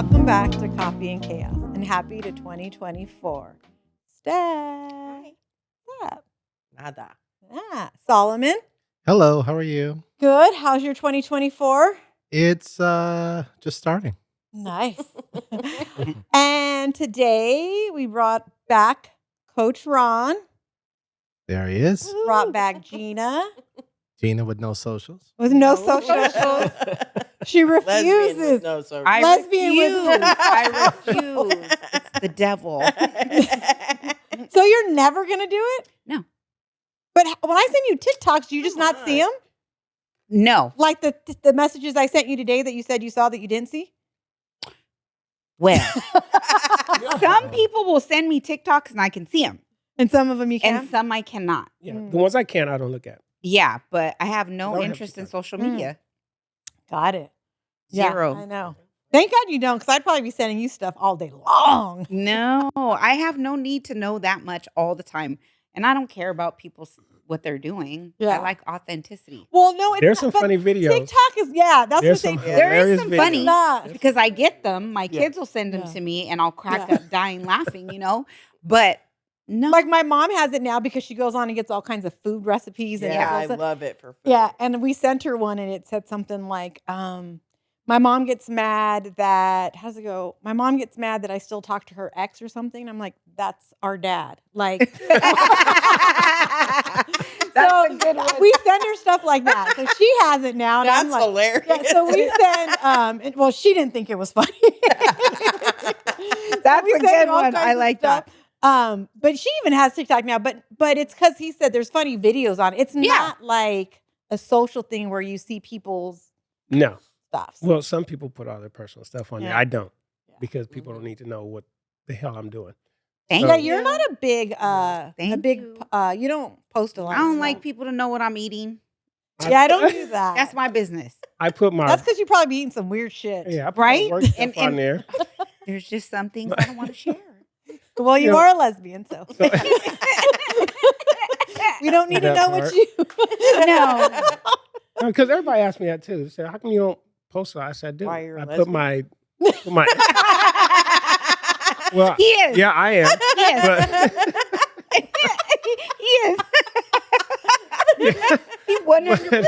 Welcome back to Coffee and Chaos and happy to 2024. Steph. Hi. What's up? Nada. Solomon. Hello, how are you? Good. How's your 2024? It's just starting. Nice. And today we brought back Coach Ron. There he is. Brought back Gina. Gina with no socials. With no socials. She refuses. Lesbian with no social. I Lesbian with- I refuse. It's the devil. So you're never going to do it? No. But when I send you TikToks, do you just not see them? No. Like the messages I sent you today that you said you saw that you didn't see? Well, some people will send me TikToks and I can see them. And some of them you can? And some I cannot. Yeah, the ones I can, I don't look at. Yeah, but I have no Don't have interest in TikTok. social media. Got it. Zero. Yeah, I know. Thank God you don't, because I'd probably be sending you stuff all day long. No, I have no need to know that much all the time. And I don't care about what they're doing. Yeah. I like authenticity. Well, no, it's There's not, some but funny videos. TikTok is, that's There's what some they There is hilarious some videos. funny- It's not. Because I get them. My Yeah. kids will send them Yeah. to me and I'll crack Yeah. up dying laughing, But no. Like my mom has it now because she goes on and gets all kinds of food recipes. And Yeah, has I all stuff. love it for food. Yeah, and we sent her one and it said something like, my mom gets mad that, how's it go? My mom gets mad that I still talk to her ex or something. I'm like, that's our dad. Like, That's a good one. we send her stuff like that. So she has it now. And That's I'm like, hilarious. yeah, so we send, well, she didn't think it was funny. That's We a send good her all one. kinds I of like stuff. that. But she even has TikTok now, but it's because he said there's funny videos on it. It's Yeah. not like a social thing where you see people's No. stuff. Well, some people put all their personal stuff on there. Yeah. I don't Yeah. because people don't need to know what the hell I'm doing. Thank Yeah, So- you're not a big Thank you. you don't post a lot. I don't of like stuff. people to know what I'm eating. Yeah, I don't do that. That's my business. I put my That's because you probably be eating some weird shit. I put Right? my work stuff And- on and- there. There's just some things I don't want to share. Well, you Yeah. are a lesbian, so So- we don't need to That know part. what you. No. Because everybody asked me that too. They said, "How come you don't post it?" I said, "Dude, Why, you're a I put my well, He is. yeah, I am." He is. But, He is. He 100%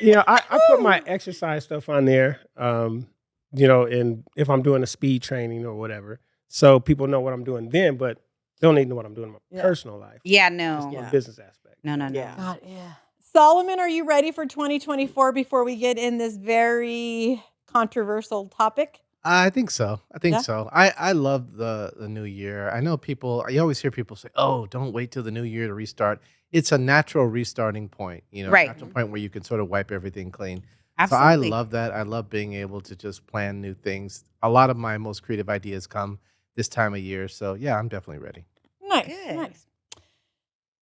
is. I put my exercise stuff on there. And if I'm doing a speed training or whatever, so people know what I'm doing then, but they don't need to know what I'm doing in my Yeah. personal life. Yeah, Just no. Yeah. my business aspect. No. Yeah. God, yeah. Solomon, are you ready for 2024 before we get in this very controversial topic? I think so. Yeah? So. I love the new year. I know you always hear people say, "Oh, don't wait till the new year to restart." It's a natural restarting point, Right. natural point where you can sort of wipe everything clean. Absolutely. So I love that. I love being able to just plan new things. A lot of my most creative ideas come this time of year. So yeah, I'm definitely ready. Nice, Good. nice.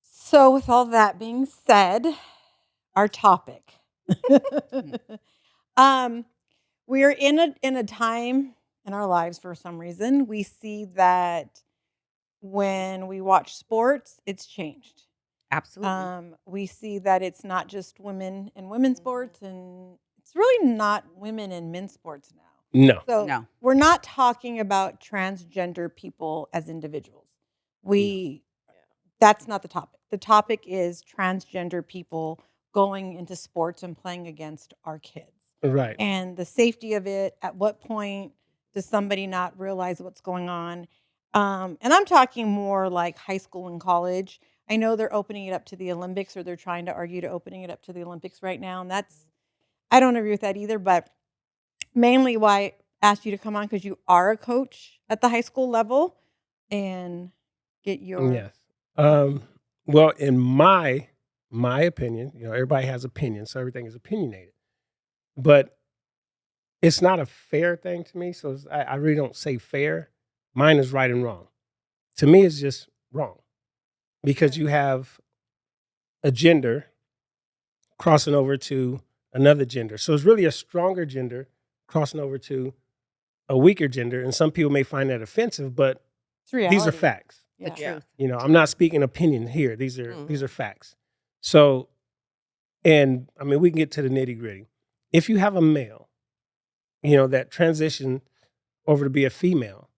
So, with all that being said, our topic. We're in a time in our lives for some reason. We see that when we watch sports, it's changed. Absolutely. We see that it's not just women in women's sports, and it's really not women in men's sports now. No. So No. we're not talking about transgender people as individuals. That's not the topic. The topic is transgender people going into sports and playing against our kids. Right. And the safety of it. At what point does somebody not realize what's going on? And I'm talking more like high school and college. I know they're opening it up to the Olympics, or they're trying to argue to opening it up to the Olympics right now. And I don't agree with that either. But mainly why I asked you to come on, because you are a coach at the high school level and get your. Yes. Well, in my opinion, everybody has opinions, so everything is opinionated. But it's not a fair thing to me. So I really don't say fair. Mine is right and wrong. To me, it's just wrong because you have a gender crossing over to another gender. So it's really a stronger gender crossing over to a weaker gender. And some people may find that offensive, but It's reality. these are facts. Yeah. The Yeah. truth. I'm not speaking opinion here. These are Mhm. these are facts. So, and I mean, we can get to the nitty gritty. If you have a male, that transition over to be a female,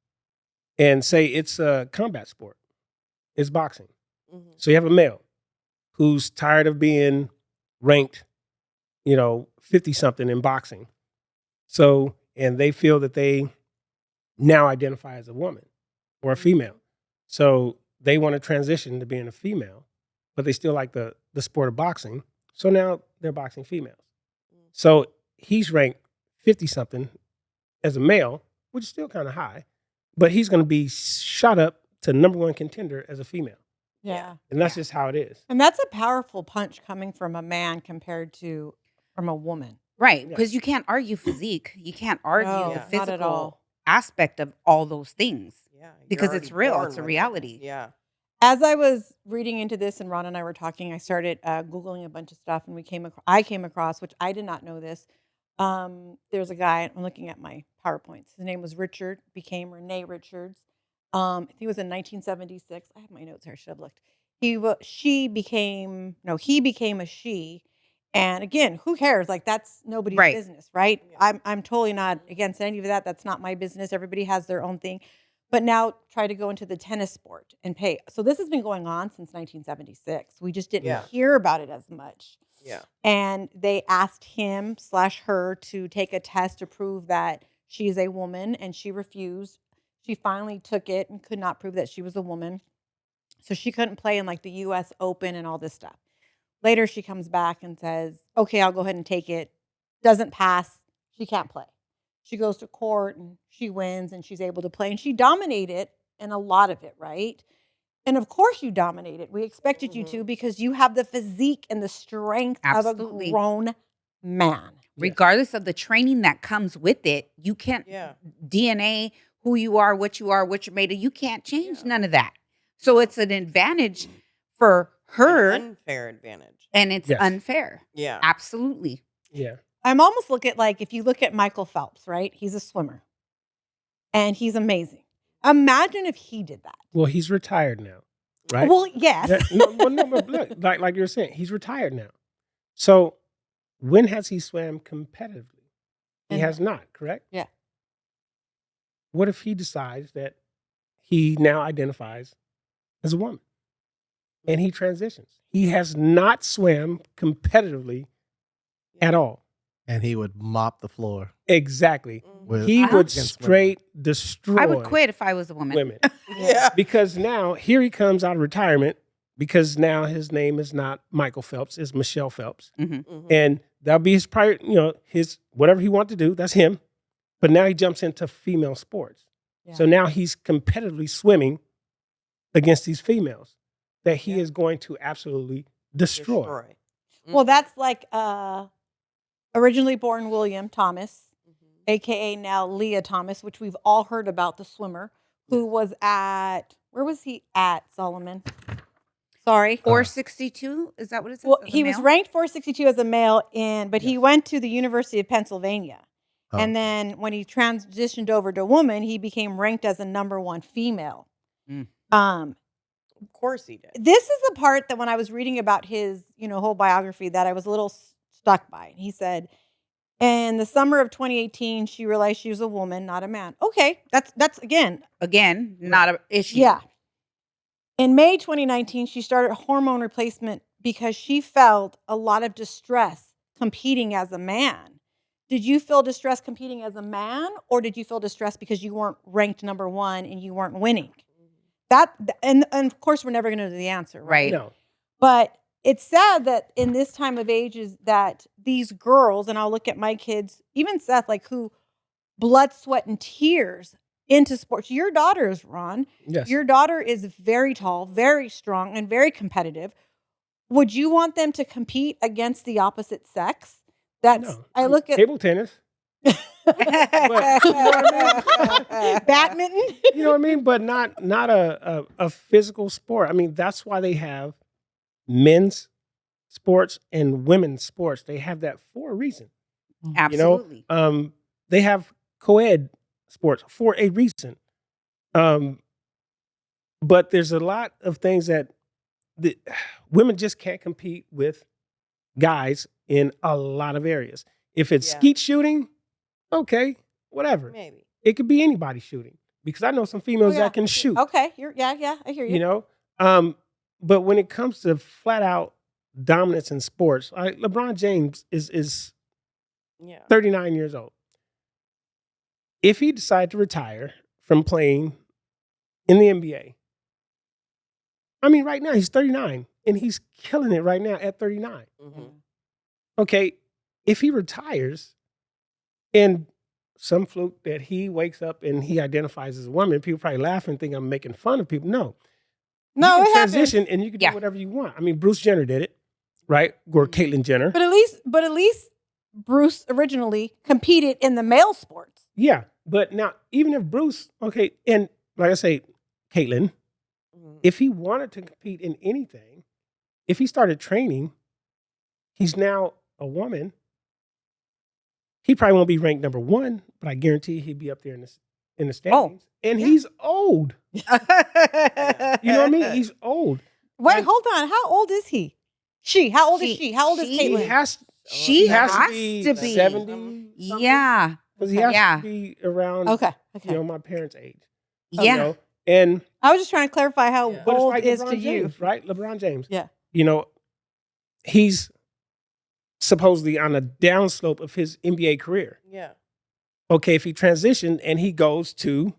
and say it's a combat sport, it's boxing. Mhm. So you have a male who's tired of being ranked, 50 something in boxing. So, and they feel that they now identify as a woman or a female. So they want to transition to being a female, but they still like the sport of boxing. So now they're boxing females. So he's ranked 50 something as a male, which is still kind of high, but he's going to be shot up to #1 contender as a female. Yeah. And that's just how it is. And that's a powerful punch coming from a man compared to from a woman. Right. Yeah. Because you can't argue physique. You can't argue No, the not at physical all. aspect of all those things. Yeah. Because you're it's already real. born It's a with it. reality. Yeah. As I was reading into this and Ron and I were talking, I started Googling a bunch of stuff, and I came across, which I did not know this. There's a guy, I'm looking at my PowerPoints. His name was Richard, became Renee Richards. I think it was in 1976. I have my notes here. I should have looked. He became a she. And again, who cares? Like, that's nobody's Right. business, right? Yeah. I'm totally not against any of that. That's not my business. Everybody has their own thing. But now try to go into the tennis sport and pay. So this has been going on since 1976. We just didn't Yeah. hear about it as much. Yeah. And they asked him/her to take a test to prove that she is a woman, and she refused. She finally took it and could not prove that she was a woman. So she couldn't play in like the US Open and all this stuff. Later she comes back and says, "Okay, I'll go ahead and take it." Doesn't pass. She can't play. She goes to court and she wins and she's able to play, and she dominated in a lot of it, right? And of course you dominated. We expected you to, because you have the physique and the strength of Absolutely. a grown man. Regardless of the training that comes with it, you can't Yeah. DNA, who you are, what you're made of. You can't change none of that. So it's an advantage for her, An unfair advantage. and it's Yes. unfair. Yeah. Absolutely. Yeah. I'm almost looking at, like, if you look at Michael Phelps, right? He's a swimmer and he's amazing. Imagine if he did that. Well, he's retired now, right? Well, yes. Yeah, no, but look, like you're saying, he's retired now. So when has he swam competitively? He And- has not, correct? Yeah. What if he decides that he now identifies as a woman and he transitions? He has not swam competitively at all. And he would mop the floor. Exactly. With, He would against women. straight destroy I would quit if I was a woman. women. Yeah. Because now here he comes out of retirement, because now his name is not Michael Phelps, it's Michelle Phelps. Mhm. Mhm. And that'll be his prior, his whatever he wants to do, that's him. But now he jumps into female sports. Yeah. So now he's competitively swimming against these females that he Yeah. is going to absolutely destroy. Well, that's like originally born William Thomas, Mhm. AKA now Leah Thomas, which we've all heard about, the swimmer, who was at, where was he at, Solomon? Sorry. 462? Is that what it says? Well, as a he was male? ranked 462 as a male, but he Yes. went to the University of Pennsylvania. Oh. And then when he transitioned over to woman, he became ranked as a #1 female. Mm. Of course he did. This is the part that when I was reading about his, whole biography, that I was a little stuck by. He said, in the summer of 2018, she realized she was a woman, not a man. Okay, that's again, Again, not an issue. yeah. In May 2019, she started hormone replacement because she felt a lot of distress competing as a man. Did you feel distress competing as a man, or did you feel distress because you weren't ranked #1 and you weren't winning? And of course, we're never going to know the answer, right? Right. No. But it's sad that in this time of age is that these girls, and I'll look at my kids, even Seth, like, who blood, sweat, and tears into sports. Your daughters, Ron, Yes. your daughter is very tall, very strong, and very competitive. Would you want them to compete against the opposite sex? No. I look at table tennis. But, you know what I mean? badminton. You know what I mean? But not a physical sport. I mean, that's why they have men's sports and women's sports. They have that for a reason. Absolutely. They have co-ed sports for a reason. But there's a lot of things that women just can't compete with guys in a lot of areas. If it's Yeah. skeet shooting, okay, whatever. Maybe. It could be anybody shooting because I know some females yeah. that can shoot. Okay, yeah, I hear you. You know, but when it comes to flat out dominance in sports, LeBron James is Yeah. 39 years old. If he decided to retire from playing in the NBA, I mean, right now he's 39 and he's killing it right now at 39. Mhm. Okay, if he retires and some fluke that he wakes up and he identifies as a woman, people probably laugh and think I'm making fun of people. No, No, you it can happens. transition and you can Yeah. do whatever you want. I mean, Bruce Jenner did it, right? Or Caitlyn Jenner. But at least Bruce originally competed in the male sports. Yeah, but now even if Bruce, okay, and like I say, Caitlyn, Mhm. if he wanted to compete in anything, if he started training, he's now a woman. He probably won't be ranked number 1, but I guarantee he'd be up there in the standings. And yeah. he's old. You know what I mean? He's old. Wait, And- hold on. How old is he? How old is she? How old is she- He Caitlyn? has. She He has has to be to be. 70. Yeah. Because he has Yeah. to be around. Okay. You know, my parents' age. Yeah. You know? And I was just trying to clarify how Yeah. but it's old like is LeBron to you. James, right? LeBron James. Yeah. You know, he's supposedly on a downslope of his NBA career. Yeah. Okay, if he transitioned and he goes to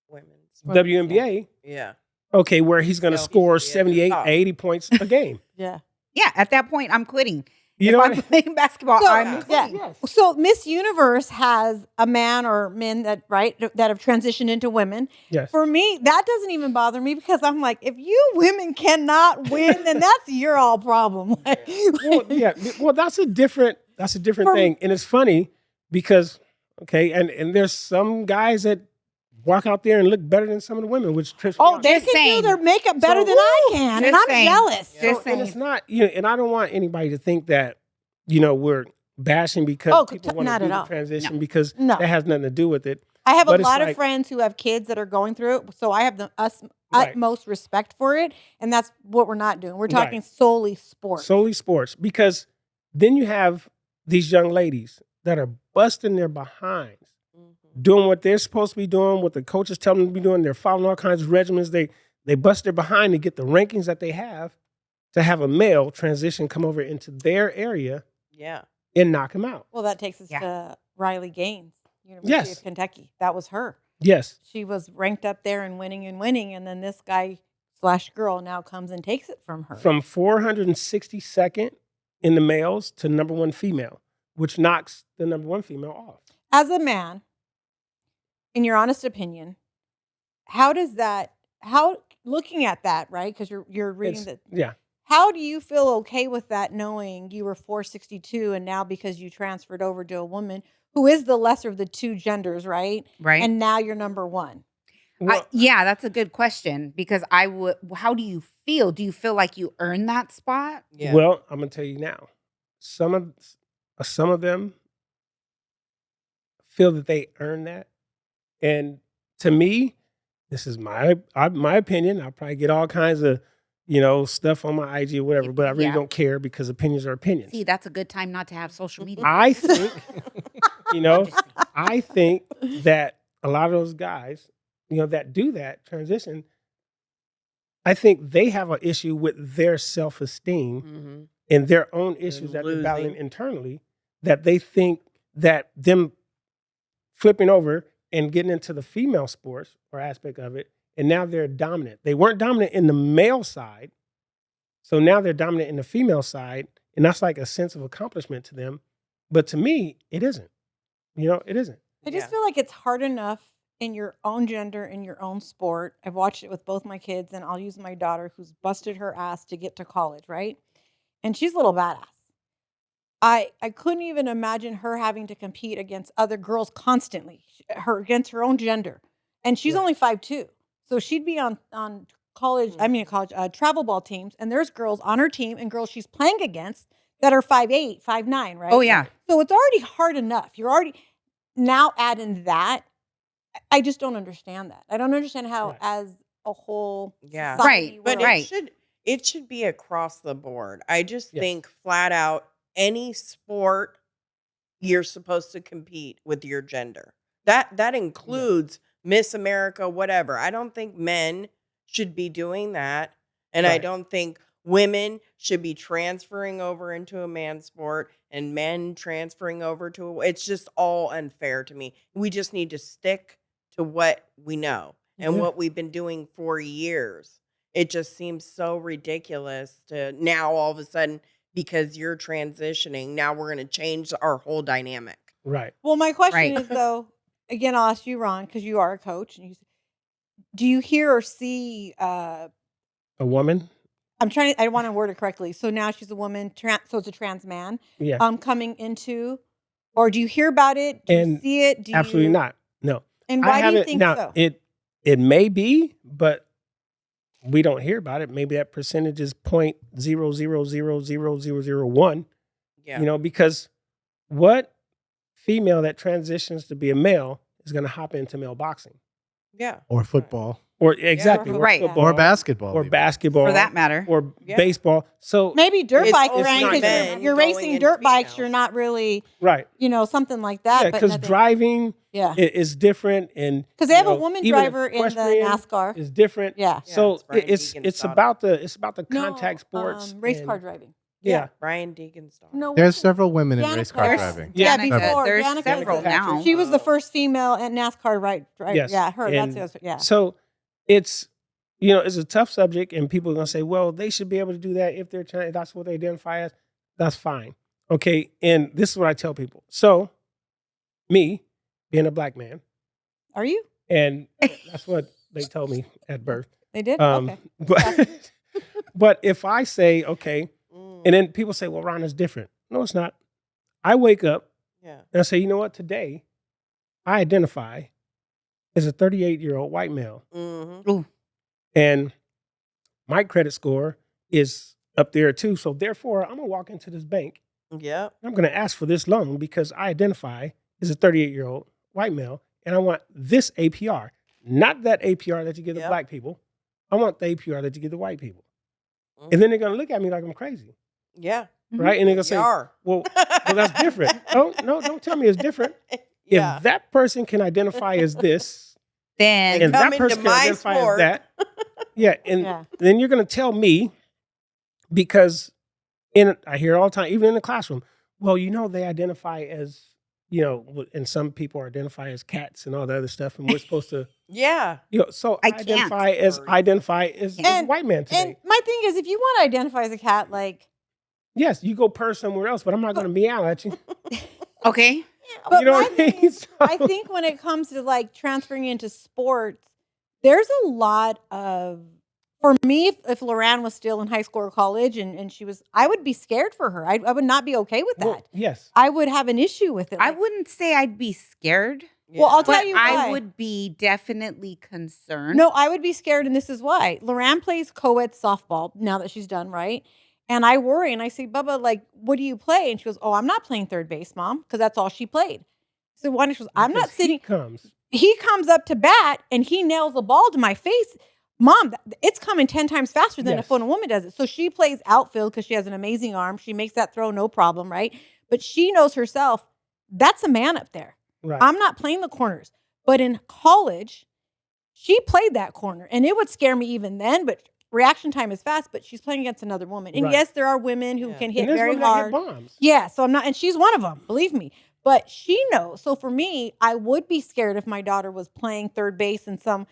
Women's. WNBA, Yeah. okay, where he's going to So he score should be at the 78, top. 80 points a game. Yeah. Yeah. At that point, I'm quitting. You If know I'm what I mean? playing basketball, So- I'm Yeah. quitting. Yes. So Miss Universe has a man or men that have transitioned into women. Yes. For me, that doesn't even bother me because I'm like, if you women cannot win, then that's your all problem. Like, Well, yeah. Well, that's a different For- thing. And it's funny because, okay, and there's some guys that walk out there and look better than some of the women, which trips me oh, out. they Just can saying. do their makeup better So- than I can, and Just I'm saying. jealous. Yeah. Just And it's saying. not, you know, and I don't want anybody to think that, you know, we're bashing because Oh, people want not to do at the all. transition because No. that has nothing to do with it. I have But a it's lot of like- friends who have kids that are going through it, so I have the Right. utmost respect for it, and that's what we're not doing. We're talking Right. solely sports. Solely sports. Because then you have these young ladies that are busting their behinds, Mhm. doing what they're supposed to be doing, what the coaches tell them to be doing. They're following all kinds of regimens. They bust their behind to get the rankings that they have to have a male transition come over into their area Yeah. and knock him out. Well, that takes us Yeah. to Riley Gaines, University Yes. of Kentucky. That was her. Yes. She was ranked up there and winning, and then this guy/girl now comes and takes it from her. From 462nd in the males to number 1 female, which knocks the number 1 female off. As a man, in your honest opinion, how looking at that, right? Because you're reading It's- that. yeah. How do you feel okay with that, knowing you were 462 and now because you transferred over to a woman who is the lesser of the two genders, right? Right. And now you're number 1. Well, Yeah, that's a good question because how do you feel? Do you feel like you earned that spot? Yeah. well, I'm gonna tell you now. Some of them feel that they earn that, and to me, this is my opinion. I'll probably get all kinds of stuff on my IG or whatever, but I really Yeah. don't care because opinions are opinions. See, that's a good time not to have social media. I think, Just- I think that a lot of those guys, that do that transition, I think they have an issue with their self-esteem Mhm. and their own issues that they're battling losing. internally, that they think that them flipping over and getting into the female sports or aspect of it, and now they're dominant. They weren't dominant in the male side, so now they're dominant in the female side, and that's like a sense of accomplishment to them. But to me, it isn't. It isn't. I just Yeah. feel like it's hard enough in your own gender, in your own sport. I've watched it with both my kids, and I'll use my daughter who's busted her ass to get to college, right? And she's a little badass. I couldn't even imagine her having to compete against other girls constantly, against her own gender. And she's Yeah. only 5'2". So she'd be on college, travel ball teams, and there's girls on her team and girls she's playing against that are 5'8", 5'9", right? Oh yeah. So it's already hard enough. You're already now adding that. I just don't understand that. I don't understand how, Right. as a whole, Yeah. society, But we're- Right. it should be across the board. I just Yes. think flat out any sport you're supposed to compete with your gender. That includes Miss America, whatever. I don't think men should be doing that, and I Right. don't think women should be transferring over into a man's sport and men transferring over to it's just all unfair to me. We just need to stick to what we know and Yeah. what we've been doing for years. It just seems so ridiculous to now all of a sudden because you're transitioning, now we're going to change our whole dynamic. Right. Well, my question Right. is though, again, I'll ask you, Ron, because you are a coach, and do you hear or see? A woman? I want to word it correctly. So now she's a woman, so it's a trans man, Yeah. coming into, or do you hear about it? Do you And see it? Do absolutely you, not. No. And I why do you haven't think now so? it may be, but we don't hear about it. Maybe that percentage is 0.00000001. Yeah. You know, because what female that transitions to be a male is going to hop into male boxing Yeah. Or football. or exactly or or Right. football Or basketball. or even. basketball For that matter. or Yeah. baseball. So Maybe dirt It's bike, also right? not Because men you're going racing into dirt bikes. females. You're not really, right. something like that. Yeah, but because nothing- driving yeah, is different, and because they you have a know, woman even driver in the equestrian NASCAR. is different. Yeah, So it's Brian it's Deegan's it's daughter. about the no, contact sports race and- car driving. Yeah. Brian Deegan's daughter. No, There's what's it- several women in race car Danica. driving. Yeah. Danica, before there's Danica several Patrick. now. She was the Oh. first female at NASCAR right? Yes. Yeah, her. And Yeah. So it's it's a tough subject, and people are gonna say, well, they should be able to do that if they're trying. That's what they identify as. That's fine. Okay. And this is what I tell people. So me being a black man, Are you? and that's what they told me at birth. They did. Um, Okay. but but if I say okay, Mm, and then people say, well, Ron is different. No, it's not. I wake up yeah. and I say, you know what? Today, I identify as a 38-year-old white male, Mm-hmm. and my credit score is up there too. So therefore, I'm gonna walk into this bank. Yep. And I'm gonna ask for this loan because I identify as a 38-year-old white male, and I want this APR, not that APR that you give the Yep. black people. I want the APR that you give the white people. Mhm. And then they're gonna look at me like I'm crazy, Yeah. right? And they're gonna You say, are. well, that's different. No, don't tell me it's different. Yeah. If that person can identify as this, Then and come that person into can my identify sport. as that, yeah, and Yeah. then you're going to tell me, because I hear it all the time, even in the classroom, well, they identify as, and some people identify as cats and all the other stuff, and we're supposed to, Yeah. so I I can't. identify as a And- white man today. And my thing is, if you want to identify as a cat, like, Yes, you go purr somewhere else, but I'm not going to meow at you. okay. but You know my what I thing mean? is, So- I think when it comes to like transferring into sports, there's a lot of, for me, if Loran was still in high school or college and she was, I would be scared for her. I would not be okay with that. Well, yes. I would have an issue with it. I Like, wouldn't say I'd be scared, Well, I'll but tell you why. I would be definitely concerned. No, I would be scared, and this is why. Loran plays co-ed softball now that she's done, right? And I worry, and I say, Bubba, like, what do you play? And she goes, oh, I'm not playing third base, Mom, because that's all she played. So why? She goes, I'm not Because he sitting. comes. He comes up to bat, and he nails the ball to my face. Mom, it's coming 10 times faster than Yes. if when a woman does it. So she plays outfield because she has an amazing arm. She makes that throw no problem, right? But she knows herself, that's a man up there. Right. I'm not playing the corners. But in college, she played that corner, and it would scare me even then. But reaction time is fast. But she's playing against another woman, and Right. yes, there are women who Yeah. can hit and there's very women that hard. hit bombs. Yeah, so I'm not, and she's one of them. Believe me. But she knows. So for me, I would be scared if my daughter was playing third base and some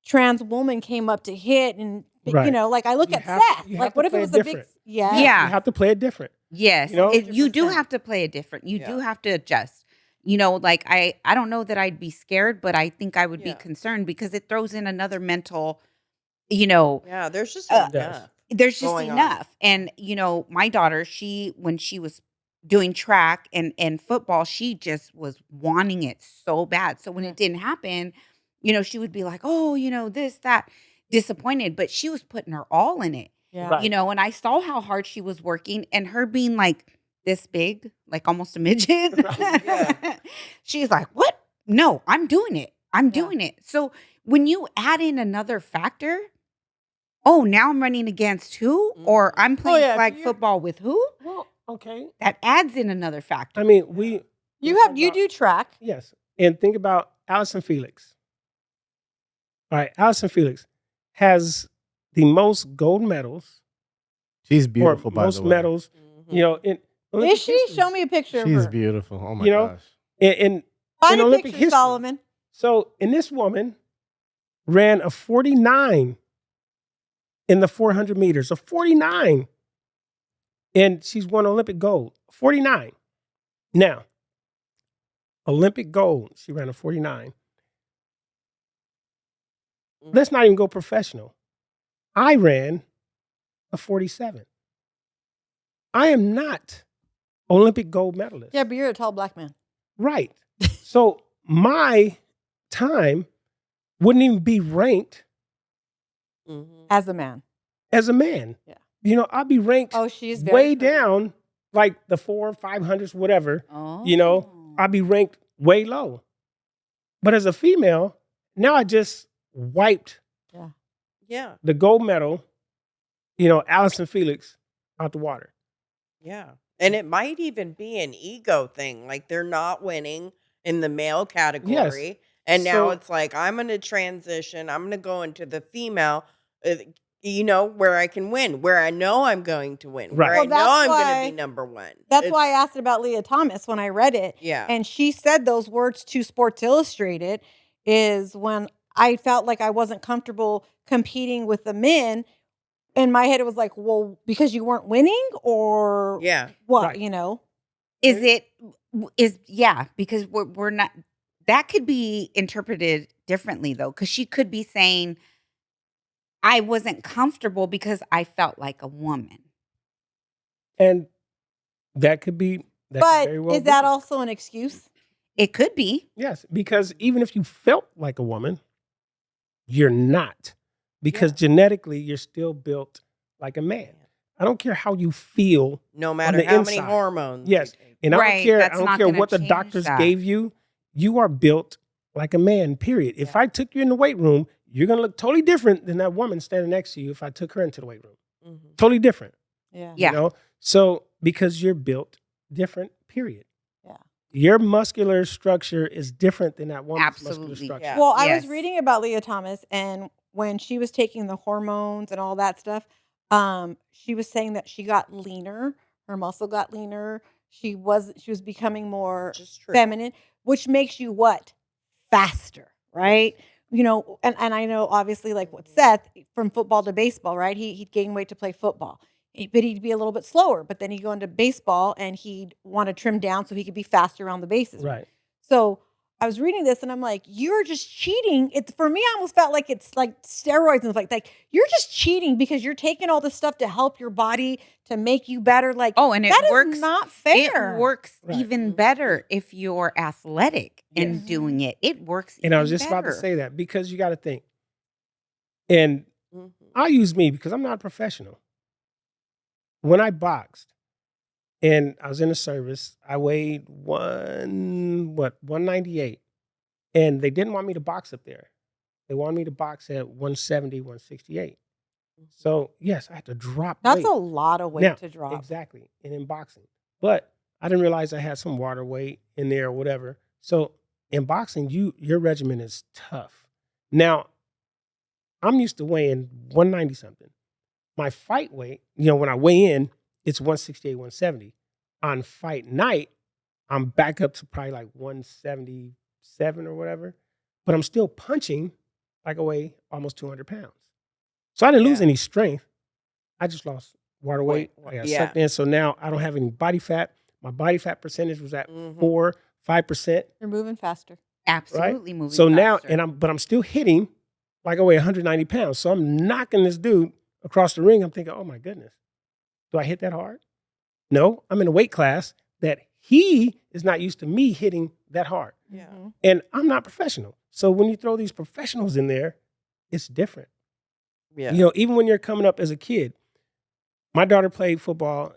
trans woman came up to hit, and Right. like I look You at have to- Seth. you have Like, to what if it play was a big? different. Yeah. Yeah. You have to play it different. Yes, You know? you do 100%. have to play it different. You do Yeah. have to adjust. Like I don't know that I'd be scared, but I think I would be Yeah. concerned because it throws in another mental, Yeah. There's just Uh, enough. there's just Going on. enough. And my daughter, when she was doing track and football, she just was wanting it so bad. So when it didn't happen, she would be like, oh, this, that, disappointed, but she was putting her all in it. Yeah. Right. And I saw how hard she was working, and her being like this big, like almost a midget. Yeah. She's like, what? No, I'm doing it. I'm Yeah. doing it. So when you add in another factor, oh, now I'm running against who? Or I'm playing yeah, flag you're- football with who? Well, okay. That adds in another factor. I mean, we You do track. yes, And think about Allison Felix. All right, Allison Felix has the most gold medals She's or beautiful, by most the way. medals, you know, in Olympic Is she? history. Show me a picture of She's her. beautiful. Oh my You know, gosh. in Find a Olympic picture, history. Solomon. So, and this woman ran a 49 in the 400 meters, a 49. And she's won Olympic gold, 49. Now, Olympic gold, she ran a 49. Let's not even go professional. I ran a 47. I am not Olympic gold medalist. Yeah, but you're a tall black man. Right. So my time wouldn't even be ranked As a man. as a man. Yeah. You know, I'd be ranked Oh, she's very way pretty. down, like the 400s, 500s, whatever. Oh. You know, I'd be ranked way low. But as a female, now I just wiped Yeah. the gold medal, you know, Allison Felix out the water. Yeah. And it might even be an ego thing. Like they're not winning in the male category. And now So- it's like, I'm going to transition. I'm going to go into the female, you know, where I can win, where I know I'm going to win, Right. where Well, I know that's I'm going to why- be number one. That's why I asked about Leah Thomas when I read it. Yeah. And she said those words to Sports Illustrated is when I felt like I wasn't comfortable competing with the men. In my head, it was like, well, because you weren't winning or Yeah. what, Right. you know? Because we're not, that could be interpreted differently though, because she could be saying, I wasn't comfortable because I felt like a woman. And that could be, that could But very well is that be. also an excuse? It could be. Yes, because even if you felt like a woman, you're not. Because genetically, you're still built like a man. I don't care how you feel. No matter the how many inside. hormones. Yes. you take. And I Right, don't care, that's I don't not care gonna what the change doctors that. gave you. You are built like a man, period. If I took you in the weight room, you're going to look totally different than that woman standing next to you if I took her into the weight room. Mhm. Totally different. Yeah. Yeah. You know? So, because you're built different, period. Yeah. Your muscular structure is different than that woman's muscular Absolutely. structure. Yeah. Well, I was Yes. reading about Leah Thomas, and when she was taking the hormones and all that stuff, she was saying that she got leaner. Her muscle got leaner. She was becoming more Just true. feminine, which makes you what? Faster, right? You know, and I know obviously like with Seth from football to baseball, right? He'd gain weight to play football. But he'd be a little bit slower, but then he'd go into baseball and he'd want to trim down so he could be faster around the bases. Right. So I was reading this and I'm like, you're just cheating. It's for me, I almost felt like it's like steroids and stuff like you're just cheating because you're taking all this stuff to help your body to make you better. Like, Oh, and it that is works. not fair. It works Right. even Mhm. better if you're athletic and Yes. doing it. It works And I even was just about to better. say that because you got to think. And Mhm. I'll use me because I'm not a professional. When I boxed and I was in the service, I weighed 198. And they didn't want me to box up there. They wanted me to box at 170, 168. So, yes, I had to drop That's weight. a lot of weight Now, to drop. Exactly. And in boxing. But I didn't realize I had some water weight in there or whatever. So in boxing, your regimen is tough. Now, I'm used to weighing 190 something. My fight weight, when I weigh in, it's 168, 170. On fight night, I'm back up to probably like 177 or whatever. But I'm still punching like I weigh almost 200 pounds. So I didn't lose Yeah. any strength. I just lost water weight. I got Yeah. sucked in. So now I don't have any body fat. My body fat percentage was at Mhm. 4-5%. You're moving faster. Absolutely moving. So now, faster. but I'm still hitting like I weigh 190 pounds. So I'm knocking this dude across the ring. I'm thinking, oh my goodness, do I hit that hard? No, I'm in a weight class that he is not used to me hitting that hard. Yeah. Mhm. And I'm not professional. So when you throw these professionals in there, it's different. Yeah. Even when you're coming up as a kid, my daughter played football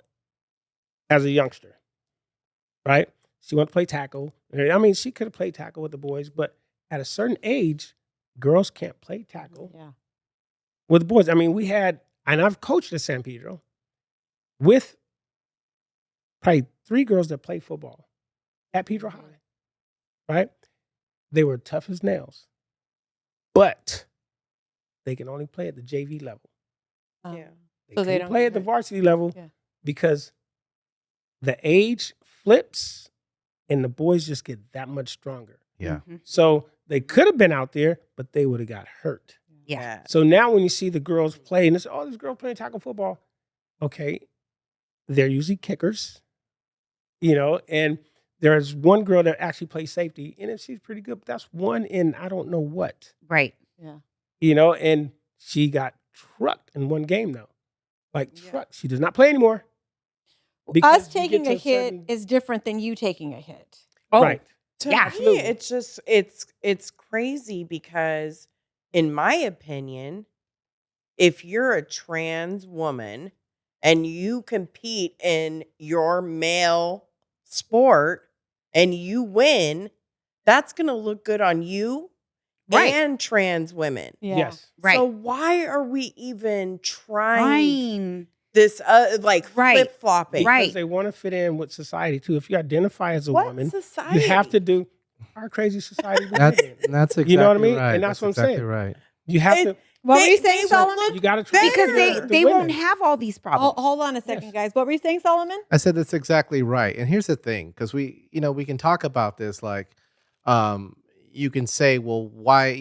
as a youngster, right? She wanted to play tackle. I mean, she could have played tackle with the boys, but at a certain age, girls can't play tackle Yeah. with the boys. I mean, and I've coached at San Pedro with probably 3 girls that play football at Pedro High, right? They were tough as nails, but they can only play at the JV level. Um, Yeah. They So they couldn't don't play get at the hurt. varsity level Yeah. because the age flips and the boys just get that much stronger. Yeah. Mhm. So they could have been out there, but they would have got hurt. Yeah. So now when you see the girls play, and it's, oh, this girl playing tackle football. Okay, they're usually kickers, and there's one girl that actually plays safety, and she's pretty good, but that's one in I don't know what, Right. Yeah. and she got trucked in one game though. Like Yeah. trucked. She does not play anymore. Us Because you get taking to a a hit certain- is different than you taking a hit. Oh, Right. To Yeah. me, Absolutely. it's just it's crazy because, in my opinion, if you're a trans woman and you compete in your male sport and you win, that's going to look good on you Right. and trans women. Yeah. Yes. Right. So why are we even trying Fine. this like Right. flip-flopping? Right. Because they want to fit in with society too. If you identify as a What woman, society? you have to do our crazy society. we That's live in. that's exactly You know what I mean? right. And that's what I'm exactly saying. right. You have It- to. What were you They saying, will Solomon? look You got to try Because better. they won't have all these problems. Hold on a second, Yes. guys. What were you saying, Solomon? I said that's exactly right. And here's the thing, because we can talk about this like, you can say, well, why,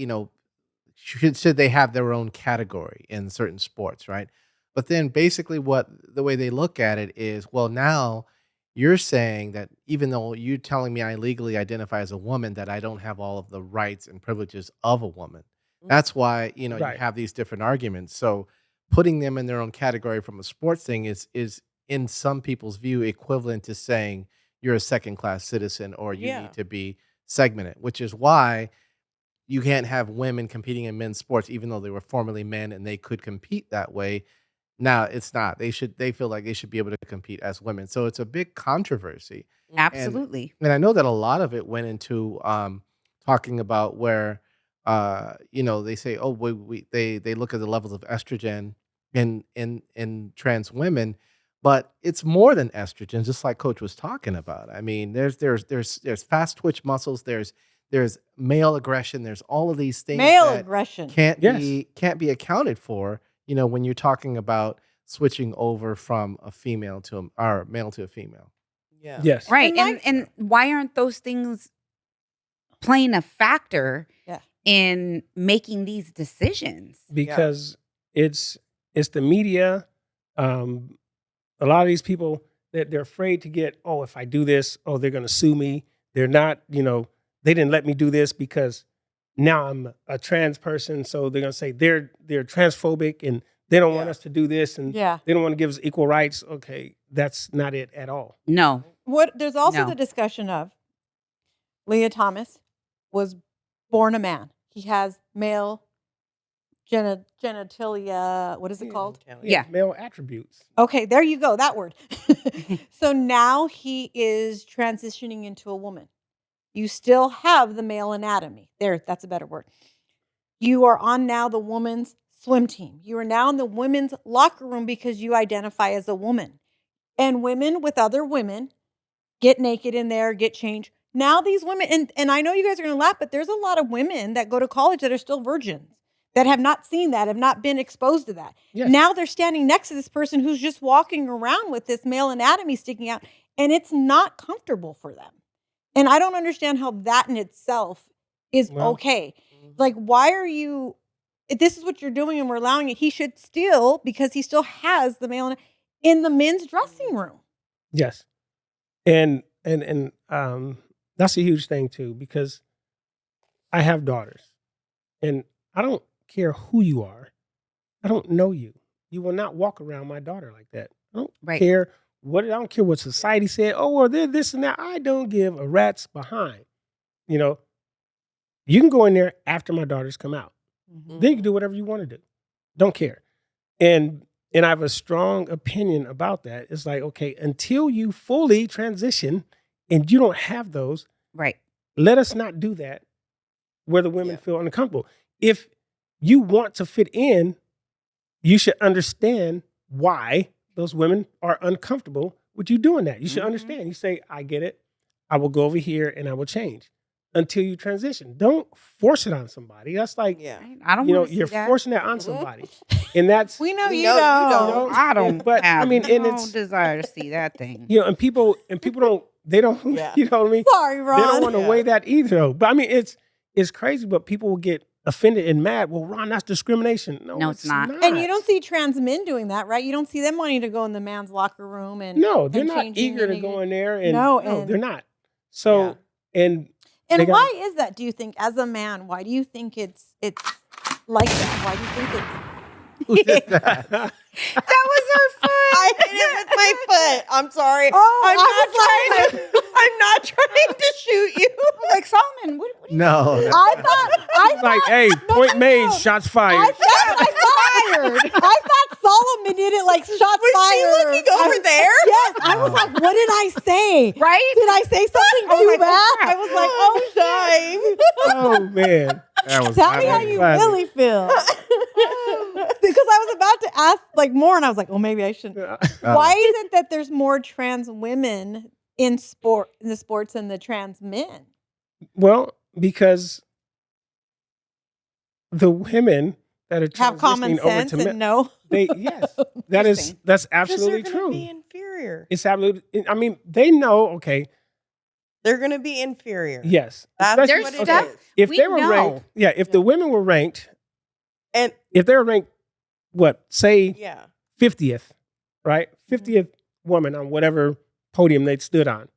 should they have their own category in certain sports, right? But then basically the way they look at it is, well, now you're saying that even though you're telling me I legally identify as a woman, that I don't have all of the rights and privileges of a woman. That's why, you Right. have these different arguments. So putting them in their own category from a sports thing is in some people's view equivalent to saying you're a second class citizen or you Yeah. need to be segmented, which is why you can't have women competing in men's sports, even though they were formerly men and they could compete that way. Now it's not. They feel like they should be able to compete as women. So it's a big controversy. Absolutely. And I know that a lot of it went into talking about where they say, oh, they look at the levels of estrogen in trans women, but it's more than estrogen, just like Coach was talking about. I mean, there's fast twitch muscles, there's male aggression, there's all of these things Male that aggression. can't Yes. be accounted for, when you're talking about switching over from a female to or male to a female. Yeah. Yes. Right. And And why aren't those things playing a factor Yeah. in making these decisions? Because it's the media. A lot of these people that they're afraid to get. Oh, if I do this, oh, they're going to sue me. They're not. They didn't let me do this because now I'm a trans person. So they're going to say they're transphobic and they don't want Yeah. us to do this and Yeah. they don't want to give us equal rights. Okay, that's not it at all. No. There's also No. the discussion of Leah Thomas was born a man. He has male genitalia. What is it called? Yeah. Male attributes. Okay, there you go. That word. So now he is transitioning into a woman. You still have the male anatomy. There, that's a better word. You are on now the woman's swim team. You are now in the women's locker room because you identify as a woman. And women with other women get naked in there, get changed. Now these women, and I know you guys are going to laugh, but there's a lot of women that go to college that are still virgins, that have not seen that, have not been exposed to that. Yes. Now they're standing next to this person who's just walking around with this male anatomy sticking out, and it's not comfortable for them. And I don't understand how that in itself is Well, okay. Like, why are you, if this is what you're doing and we're allowing it, he should still, because he still has the male in the men's dressing room. Yes. And that's a huge thing too, because I have daughters and I don't care who you are. I don't know you. You will not walk around my daughter like that. I don't Right. care I don't care what society said. Oh, well, they're this and that. I don't give a rat's behind. You can go in there after my daughters come out. Then you can do whatever you want to do. Don't care. And I have a strong opinion about that. It's like, okay, until you fully transition and you don't have those, Right. let us not do that where the women Yeah. feel uncomfortable. If you want to fit in, you should understand why those women are uncomfortable with you doing that. You should Mhm. understand. You say, I get it. I will go over here and I will change. until you transition. Don't force it on somebody. That's like, Yeah. I don't you know, want to see you're that. forcing that on somebody. And that's, We know We you know you don't. don't. I don't but I have mean, and no it's, desire to see that thing. you know, and people don't, they don't, Yeah. you know what I mean? Sorry, They don't Ron. want to Yeah. weigh that either, though. But I mean, it's crazy, but people will get offended and mad. Well, Ron, that's discrimination. No, it's not. And you don't see trans men doing that, right? You don't see them wanting to go in the man's locker room and No, they're and not changing eager to and- go in there. And No, no, and- they're not. So, and And they got- why is that? Do you think, as a man, why do you think it's like that? Why do you think it's? Who did that? That was her foot. I hit it with my foot. I'm sorry. Oh, I'm not trying to shoot you. I was like, Solomon, what are you No. I thought like, hey, point made, no. shots fired. I thought Solomon did it like shots Was fired. she looking over there? Yes, I was like, what did I say? right? Did I say something I was too like, oh, bad? crap. I was like, oh, Dying. Oh man. That was tell me not how me. you Classic. really feel. Because I was about to ask like more, and I was like, oh, maybe I shouldn't. Oh. Why is it that there's more trans women in the sports than the trans men? Well, because the women that are Have common transitioning over sense to and men, know. yes, that's Interesting. absolutely Because they're true. gonna be inferior. It's absolutely. I mean, they know. Okay, They're going to be inferior. yes. That's Especially- what There's it stuff- is. If We they were know. ranked, if the women were ranked, And if they were ranked, what, say yeah. 50th, right? 50th woman on whatever podium they stood on,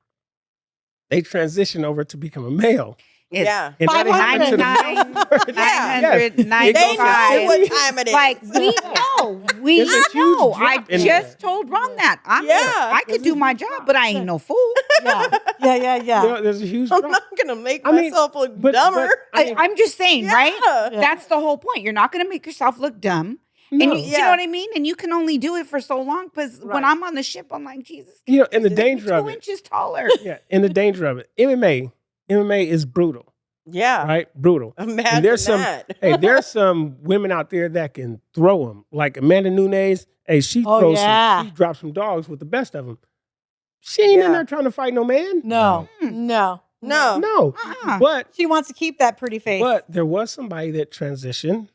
they transition over to become a male. It's Yeah. And that happened to the 99, male. Yeah. 995. They know what time it is. Like we know, we There's a huge know. I drop in just told Ron that I'm Yeah. I could do my job, but I ain't no fool. Yeah. You know, there's a huge I'm drop. not going to make I mean, myself look but- dumber. I mean, I'm just saying, right? Yeah. That's the whole point. You're not going to make yourself look dumb. no. And you know what I mean? And you can only do it for so long because when Right. I'm on the ship, I'm like, Jesus, You know, and the I'm danger of 2 it. inches taller. Yeah, and the danger of it. MMA is brutal, Yeah. right? Brutal. Imagine there's some- that. Hey, there's some women out there that can throw them. Like Amanda Nunes. Hey, she Oh, throws yeah. she drops some dogs with the best of them. She ain't in Yeah. there trying to fight no man. No. Hmm. No. No. No. Uh-uh. But She wants to keep that pretty face. there was somebody that transitioned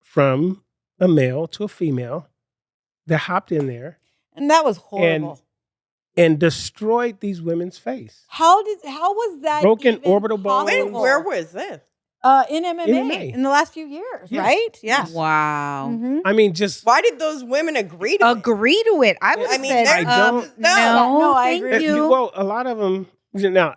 from a male to a female that hopped in there And that was horrible. and destroyed these women's face. How was that Broken even orbital bone. Wait, possible? where was this? In MMA, MMA. in the last few years, Yes. right? Yeah. Wow. Mhm. I mean, just Why did those women agree to it? Agree to it. I would I mean, say, they're don't- No, I thank agree. you. well, a lot of them. Now,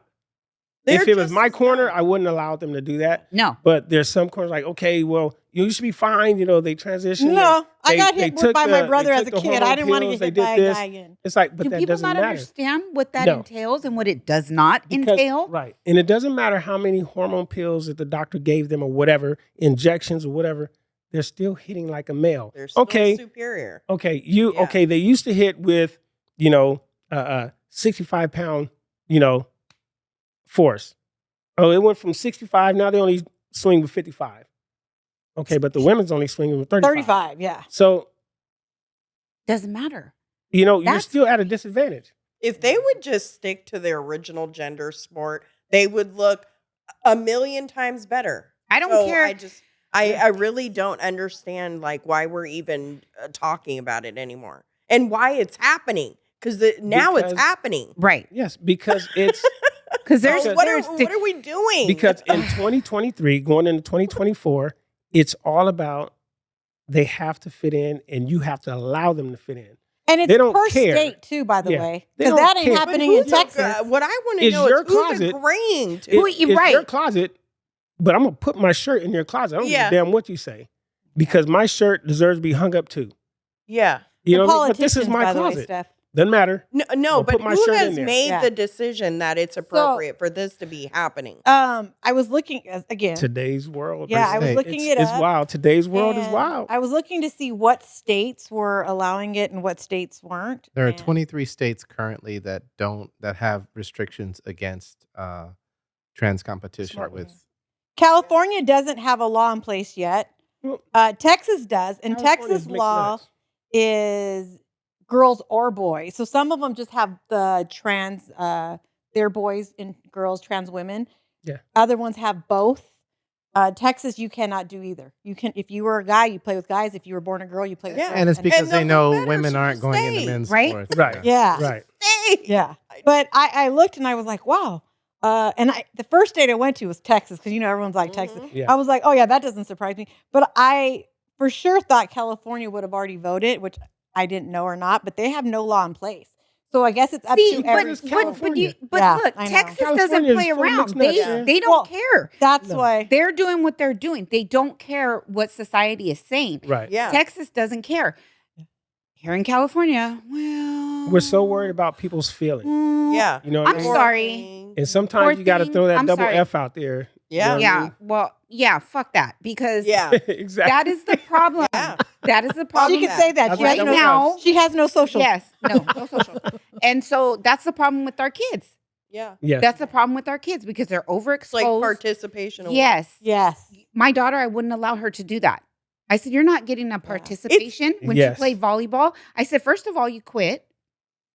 They're if it was just my as corner, dumb. I wouldn't allow them to do that. No. But there's some corners like, okay, well, you should be fine. You know, they transition. No, I They- got they hit with took by my the- brother they as a took the kid. I hormone didn't want to pills, get hit they by a did this. guy again. It's like, but Do that people doesn't not matter. understand what that No. entails and what it does not Because- entail? Right. And it doesn't matter how many hormone pills that the doctor gave them or whatever, injections or whatever, they're still hitting like a male. They're still Okay. superior. Okay. Yeah. Okay. They used to hit with, 65 pound, force. Oh, it went from 65. Now they only swing with 55. Okay. But the women's only swinging with 35. 35, yeah. So, Doesn't matter. you're That's- still at a disadvantage. If they would just stick to their original gender sport, they would look a million times better. I don't So care. I really don't understand like why we're even talking about it anymore and why it's happening because now it's Because- happening. Right. Yes. Because it's. Because there's, So what are we doing? Because in 2023, going into 2024, it's all about they have to fit in and you have to allow them to fit in. And it's They don't per care. state, too, by the Yeah. way. They Because don't that ain't care. But happening in who's Texas. what I want to Is know your is who's closet- agreeing to Who- it. you're It's right. your closet, but I'm gonna put my shirt in your closet. I don't Yeah. give a damn what you say, because my shirt deserves to be hung up too. Yeah. You The know, what I mean? But this is politicians, my by the way, closet. Steph. Doesn't matter. No, I'll but put my who shirt in has there. made Yeah. the decision that it's appropriate for this to be happening? I was looking, again. Today's world. Yeah, I was Hey, looking it's, it It's up. wild. Today's world is and wild. I was looking to see what states were allowing it and what states weren't. There are and- 23 states currently that have restrictions against trans competition Smart with. ones. California doesn't have a law in place yet. Well, Texas does, and California's Texas mixed law nuts. is girls or boys. So some of them just have the trans, their boys and girls, trans women. Yeah. Other ones have both. Texas, you cannot do either. You can, if you were a guy, you play with guys. If you were born a girl, you play with Yeah. girls. And it's because they they'll know look better, women so aren't just going into stay. men's Right? sports. Right. Yeah. Right. Hey. Yeah. But I looked and I was like, wow. And the first state I went to was Texas because, everyone's like Texas. Mhm. Yeah. I was like, oh, yeah, that doesn't surprise me. But I for sure thought California would have already voted, which I didn't know or not, but they have no law in place. So I guess it's up See, to every it's state. California. but Yeah, look, I know. Texas doesn't California is play full of around. mixed nuts, man. They don't Well, care. That's No. why. They're doing what they're doing. They don't care what society is saying. Right. Yeah. Texas doesn't care. Here in California, well, We're so worried about people's feelings. Yeah. You know what I I'm mean? sorry. And sometimes Poor you got to thing. throw that I'm double sorry. F out there. You know Yeah. what I Yeah. mean? Well, yeah. Fuck that. Because Yeah. Exactly. that is the problem. Yeah. That is the problem. She can say that. That's She has right no, now. she has no social. Yes. No social. And so that's the problem with our kids. Yeah. Yes. That's the problem with our kids because they're overexposed. It's like participation. award. Yes. Yes. My daughter, I wouldn't allow her to do that. I said, you're not getting a participation when Yes. you play volleyball. I said, first of all, you quit.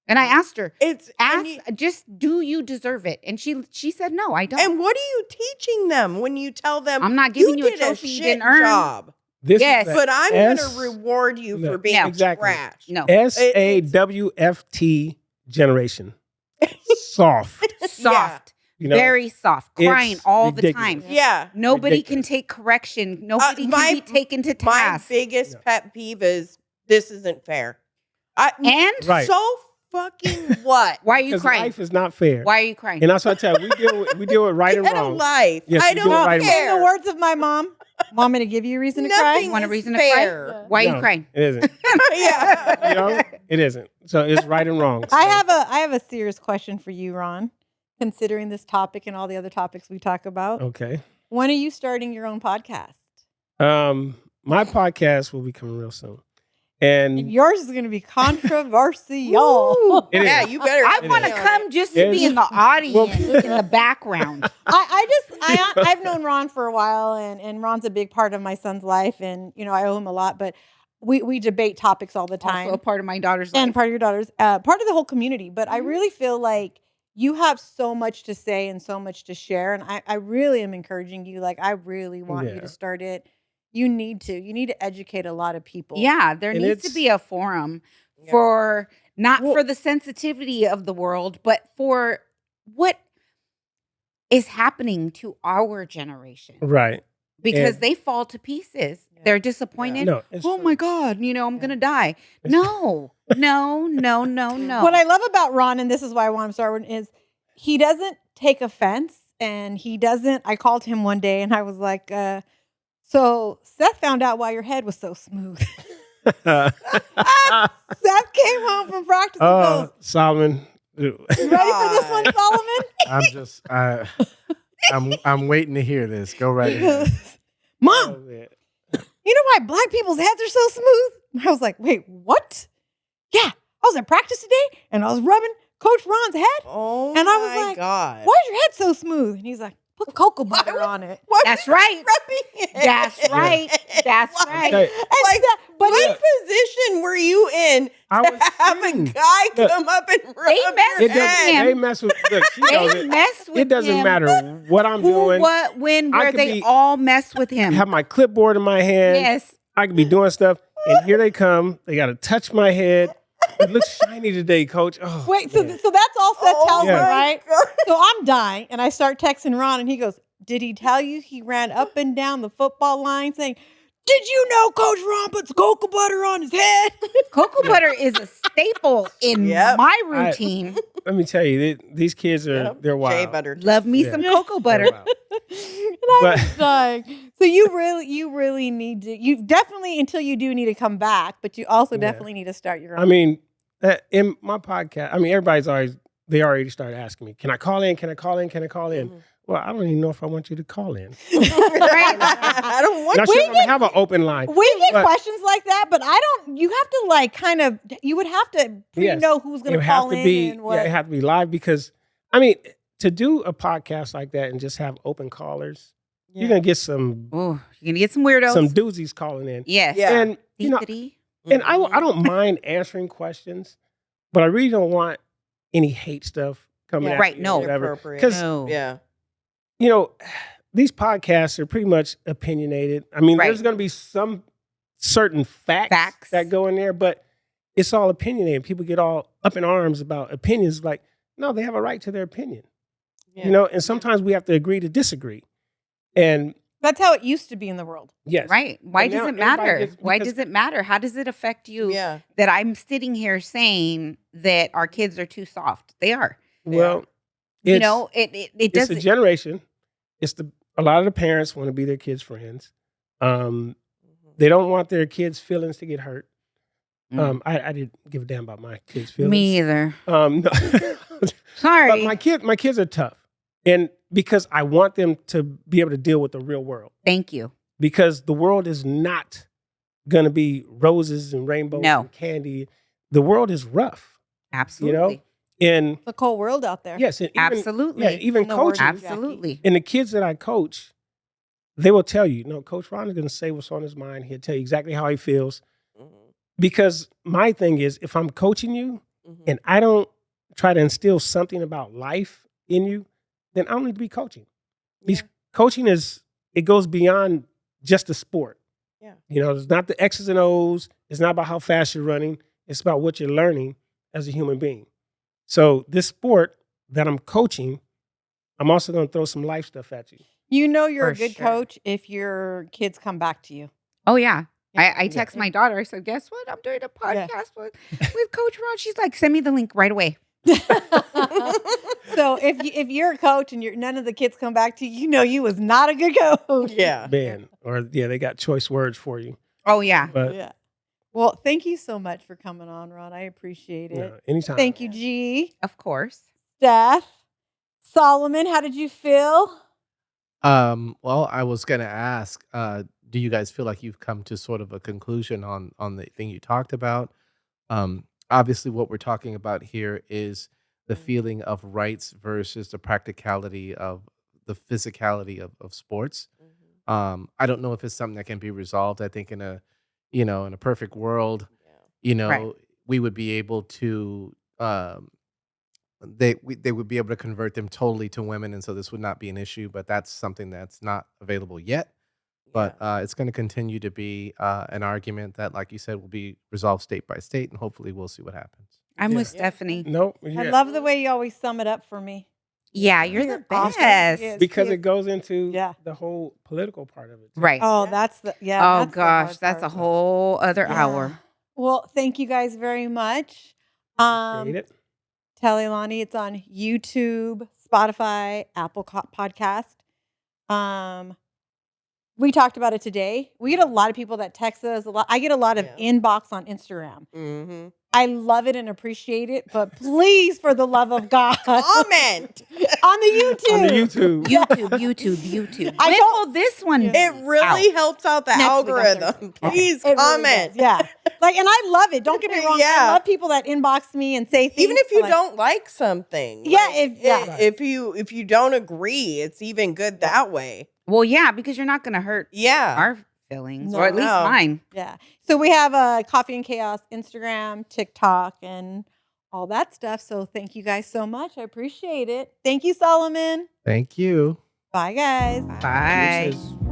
And I asked her, It's ask, just do you deserve it? And she said, no, I don't. and what are you teaching them when you tell them I'm not giving you a did trophy you shit didn't earn? job, This Yes. is but I'm going S- to reward you No, for being No. exactly. trash. No. SAWFT generation. Soft. Soft. You know? Very soft. Crying It's all ridiculous. the time. Yeah. Nobody can Ridiculous. take correction. Nobody my- can be taken to My task. biggest Yeah. pet peeve is this isn't fair. And Right. So fucking what? why are you Because crying? life is not fair. Why are you crying? And that's what I tell you. We deal with right and Get a wrong. life. Yes, I we do it don't right and wrong. In care. the words of my mom, want me to give you a reason to cry? Nothing You want a is reason to cry? fair. Why are No, you crying? It isn't. Yeah. You know, it isn't. So it's right and wrong. So, I have a serious question for you, Ron. Considering this topic and all the other topics we talk about, okay. when are you starting your own podcast? My podcast will be coming real soon, and Yours is going to be controversial. It is. Yeah, you better. I It want to is. come just to be Yes. in the audience, Well- in the background. I've known Ron for a while, and Ron's a big part of my son's life, and I owe him a lot. But we debate topics all the time, Also a part of my daughter's and life. part of your daughter's, part of the whole community. But I Mhm. really feel like you have so much to say and so much to share, and I really am encouraging you. Like, I really want you Yeah. to start it. You need to educate a lot of people. Yeah, there And needs to it's- be a forum Yeah. for not Well- for the sensitivity of the world, but for what is happening to our generation. right. Because And- they fall to pieces. Yeah. They're disappointed. No. It's Oh true. my God, I'm gonna die. It's- No, no. What I love about Ron, and this is why I want to start with, is he doesn't take offense, and he doesn't. I called him one day, and I was like, "So Seth found out why your head was so smooth." Seth came home from practice and Oh, goes, Solomon. "You ready for this one, Solomon?" I'm just I'm waiting to hear this. Go right He ahead. goes, "Mom, Oh, man. you know why black people's heads are so smooth?" And I was like, "Wait, what?" "Yeah, I was at practice today, and I was rubbing Coach Ron's head. Oh And I was my like, God. Why is your head so smooth?" And he's like, "Put cocoa butter on it." Why That's were you right. rubbing it? That's right. That's Why? right. Okay. And Like, that- but what position were you in I to was have a in. guy Look, come up and rub They your messed It with head? doesn't. They mess with. Look, she knows They it. mess with It doesn't him. matter what I'm Who, doing. what, when, I where could they be- all mess with him. Have my clipboard in my hand. Yes. I could be doing stuff, and here they come. They got to touch my head. It looks shiny today, Coach. Oh, wait, so man. so that's all Seth Oh tells me, my right? God. So I'm dying, and I start texting Ron, and he goes, "Did he tell you he ran up and down the football line saying, 'Did you know Coach Ron puts cocoa butter on his head?'" Cocoa butter is a staple in Yep. my routine. Let me tell you, these kids are Yep. they're wild. Shea butter. too. Love me Yeah. some cocoa butter. They're wild. And I But- was dying. So you really need to. You definitely, until you do, need to come back, but you also Yeah. definitely need to start your own. I mean, in my podcast, everybody's they already started asking me, "Can I call in? Can I call in? Can I call in?" Mhm. Well, I don't even know if I want you to call in. I don't want Now, you. sure, I'm gonna have an open line. we get But- questions like that, but I don't. You have to kind of. You would have to Yes. know who's going It to have call to in be, and what. yeah, it have to be live because, to do a podcast like that and just have open callers, Yeah. you're gonna get some Oh, you're gonna get some weirdos. doozies calling in, Yes. Yeah. and Thickety. and I don't mind answering questions, but I really don't want any hate stuff coming Yeah. at Right, me or no. whatever. Inappropriate. 'Cause- No. Yeah. you know, these podcasts are pretty much opinionated. I mean, Right. there's going to be some certain facts that go in there, but it's all opinionated. People get all up in arms about opinions. Like, no, they have a right to their opinion. Yeah. You know, and sometimes we have to agree to disagree. And That's how it used to be in the world. yes, Right. Why But does now it everybody matter? gets- Why because- does it matter? How does it affect you Yeah. that I'm sitting here saying that our kids are too soft? They are. well, You it's, know, it it's a doesn't. generation. A lot of the parents want to be their kids' friends. Mhm. They don't want their kids' feelings to get hurt. Mm. I didn't give a damn about my kids' feelings. Me either. No. Sorry. But my kids are tough, and because I want them to be able to deal with the real world, Thank you. because the world is not going to be roses and rainbows No. and candy. The world is rough, Absolutely. and It's a cold world out there. yes, and even, Absolutely. yeah, even In the words coaching. of Absolutely. And the kids that I coach, they will tell you, no, Coach Ron is going to say what's on his mind. He'll tell you exactly how he feels. Mhm. Because my thing is, if I'm coaching you Mhm. and I don't try to instill something about life in you, then I don't need to be coaching. Because coaching it goes beyond just the sport. Yeah. You know, it's not the X's and O's. It's not about how fast you're running. It's about what you're learning as a human being. So this sport that I'm coaching, I'm also going to throw some life stuff at you. You know you're a For good sure. coach if your kids come back to you. Oh yeah. Yeah. I text my daughter. I said, "Guess what? I'm doing a Yeah. podcast with Coach Ron." She's like, "Send me the link right away." So if you're a coach and none of the kids come back to you, you know you was not a good coach. Yeah. Man, or they got choice words for you. Oh yeah. But Yeah. Well, thank you so much for coming on, Ron. I appreciate it. anytime. Thank you, G. Of course. Steph. Solomon, how did you feel? Well, I was gonna ask, do you guys feel like you've come to sort of a conclusion on the thing you talked about? Obviously, what we're talking about here is the feeling of rights versus the practicality of the physicality of sports. Mhm. I don't know if it's something that can be resolved. I think in a perfect world, Yeah. Right. we would be able to they would be able to convert them totally to women, and so this would not be an issue. But that's something that's not available yet. But Yeah. it's going to continue to be an argument that, like you said, will be resolved state by state, and hopefully we'll see what happens. I'm with Yeah. Stephanie. No, I yeah, love the way you always sum it up for me. Yeah, you're You're the awesome. best. Yes. because it goes into Yeah. the whole political part of it. too. Right. Oh, Yeah. that's the Oh that's the hard gosh, that's a part. whole other Yeah. hour. Well, thank you guys very much. Appreciate it. Tell Ilani it's on YouTube, Spotify, Apple Podcast. We talked about it today. We get a lot of people that text us. I get a lot of Yeah. inbox on Instagram. Mm-hmm. I love it and appreciate it, but please, for the love of God, Comment. on the YouTube. On the YouTube. YouTube. I When don't- will this one? Yeah. It really helps out the Next week on algorithm. Thursday. Please It really comment. does, yeah. Like, and I love it. Don't get me wrong. Yeah. I love people that inbox me and say things. Even if you like, don't like something. Yeah, Like, if you don't agree, it's even good that way. Well, yeah, because you're not going to hurt Yeah. our feelings, No. or at least No. mine. Yeah. So we have Coffee and Chaos Instagram, TikTok, and all that stuff. So thank you guys so much. I appreciate it. Thank you, Solomon. Thank you. Bye, guys. Bye. Deuces.